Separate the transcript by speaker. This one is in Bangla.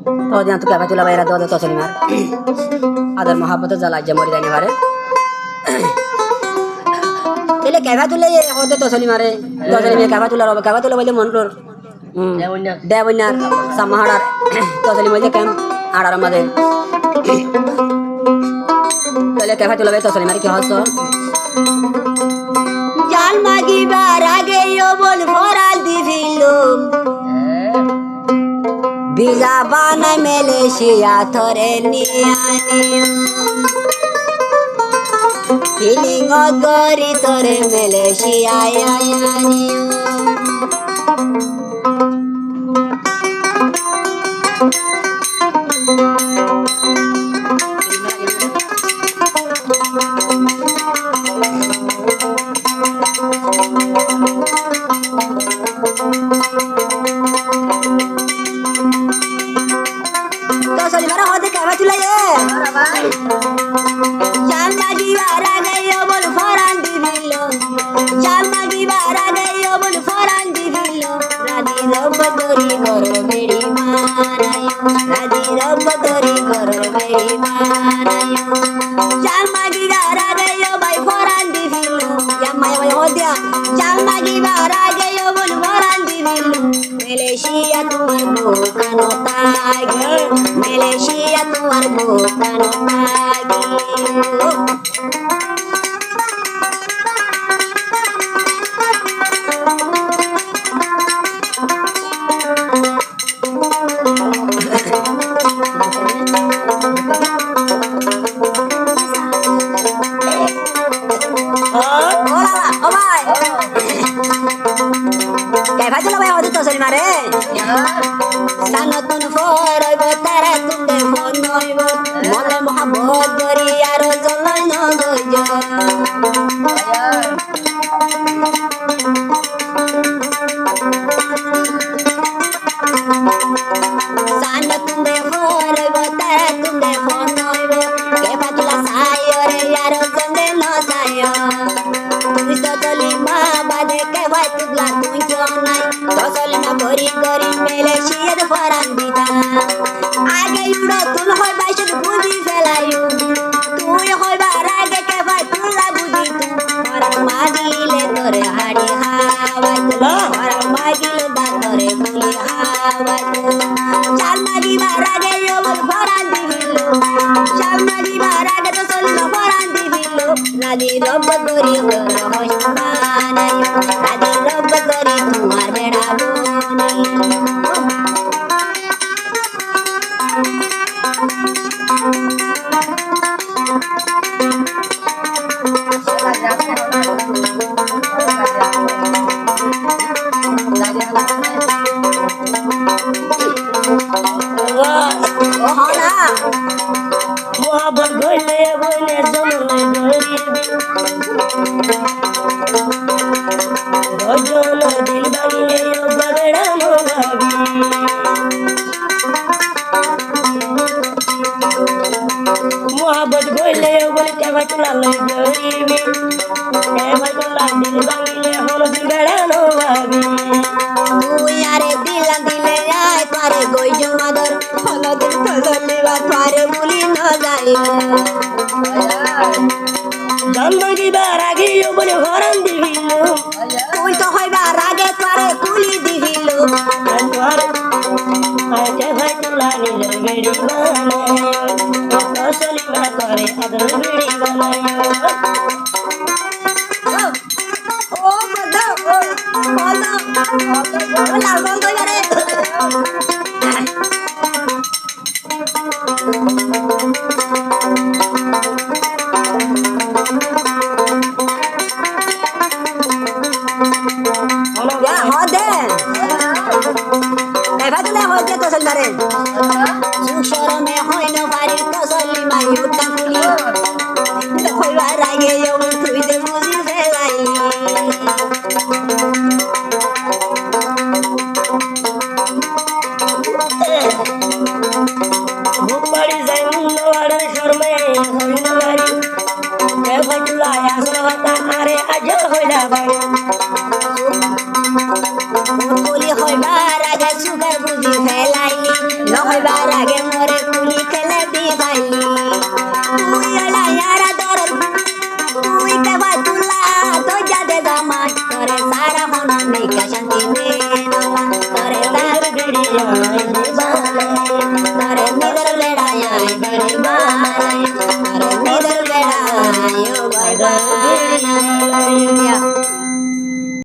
Speaker 1: তো দিন তো কেবা তুলা বাইরা দোদে তসলি মার আদর মহাব্বত জ্বালা যে মরি যাইনি পারে তেলে কেবা তুলে হতে তসলি মারে তসলি মে কেবা তুলা রবে কেবা তুলা বলে মনটোর দেবন্যার সামাহাড়ার তসলি মধ্যে কেম আড়ার আমাদের তেলে কেবা তুলা বে তসলি মারে কি হস
Speaker 2: জাল মাগিবার আগে বল ফরাল দিছিল ভিজা বানাই মালয়েশিয়া থরে নিয়ে ফিলিং গরি থরে মালয়েশিয়া জাল মাগিবার আগে বল ফরাল দিছিল জাল মাগিবার আগে বল ফরাল দিছিল রাজি রব তরি করো বেড়ি মারায় রাজি রব তরি করো বেড়ি মারায় জাল মাগিবার আগে ভাই ফরাল দিছিল জামাই ভাই হদিয়া জাল মাগিবার আগে বল ফরাল দিছিল মালয়েশিয়া তোমার বোকানো তাগে মালয়েশিয়া তোমার বোকানো তাগে মারে সানতুন ফরইব তারা তুমে মন হইব মনে মোহাম্মত করি আর জলাই ন গইজ সানতুন ফরইব তারা তুমে মন হইব কে বাজলা সায়রে আর জন্দে ন যায় তুই সজলি মা বাদে কে ভাই তুলা তুই জনাই তসলি না ভরি করি মালয়েশিয়ার ফরান দিতা আগে উড়ো তুল হয় বাইশত বুঝি ফেলায়ু তুই হইবার আগে কে ভাই তুলা বুঝি তু ফরান মাগিলে তোরে হাড়ি হাওয়াই তুলো ফরান মাগিলে দা তোরে বুলি হাওয়াই চাল মাগিবার আগে বল ফরান দিবিল চাল মাগিবার আগে তসলি না ফরান দিবিল রাজি রব করি তোর হইবানাই রাজি রব করি তোমার বেড়া মোহাম্মদ গইলে বইলে জমলে রজন দিল বাঙিলে বেড়া মোগাবি মোহাম্মদ গইলে বলে কেবা তুলা লই গরিবি কেবা তুলা দিল বাঙিলে হল বেড়া মোগাবি তুই আরে দিলা দিলে আয় পারে গই জমাদর হল দিল তসলি বা পারে বুলি ন যায় জন্মগিবার আগে বলে হরণ দিবিল তুই তো হইবার আগে পারে কুলি দিবিল আগে ভাই তুলা নিজের বেড়ি বানায় তসলি মা করে আদর বেড়ি বানায় ও বদা ও লাল বন্ধ করে শরমে হয় না বাড়ির তসলি মাই উঠা